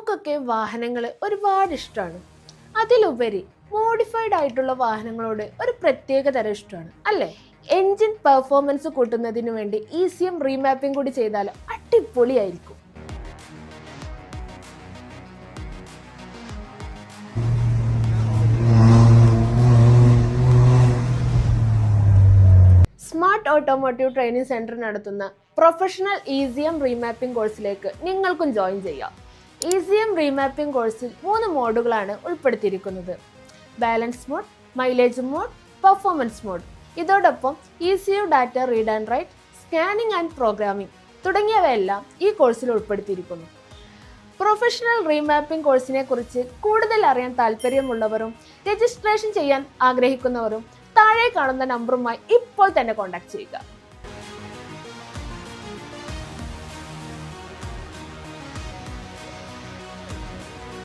നമുക്കൊക്കെ വാഹനങ്ങൾ ഒരുപാട് ഇഷ്ടമാണ്. അതിലുപരി മോഡിഫൈഡ് ആയിട്ടുള്ള വാഹനങ്ങളോട് ഒരു പ്രത്യേക തരം ഇഷ്ടമാണ് അല്ലേ? എൻജിൻ പെർഫോമൻസ് കൂട്ടുന്നതിന് വേണ്ടി ECM റീമാപ്പിംഗ് കൂടി ചെയ്താൽ അടിപൊളിയായിരിക്കും. സ്മാർട്ട് ഓട്ടോമോട്ടീവ് ട്രെയിനിങ് സെന്റർ നടത്തുന്ന പ്രൊഫഷണൽ ECM റീമാപ്പിംഗ് കോഴ്സിലേക്ക് നിങ്ങൾക്കും ജോയിൻ ചെയ്യാം. ECM റീമാപ്പിംഗ് കോഴ്സിൽ 3 മോഡുകളാണ് ഉൾപ്പെടുത്തിയിരിക്കുന്നത്: balance mode, mileage mode, performance mode. ഇതോടൊപ്പം ECU data read and write, scanning and programming തുടങ്ങിയവയെല്ലാം ഈ കോഴ്സിൽ ഉൾപ്പെടുത്തിയിരിക്കുന്നു. പ്രൊഫഷണൽ റീമാപ്പിംഗ് കോഴ്സിനെ കുറിച്ച് കൂടുതൽ അറിയാൻ താല്പര്യമുള്ളവരും രജിസ്ട്രേഷൻ ചെയ്യാൻ ആഗ്രഹിക്കുന്നവരും താഴെ കാണുന്ന നമ്പറുമായി ഇപ്പോൾ തന്നെ കോൺടാക്ട് ചെയ്യുക.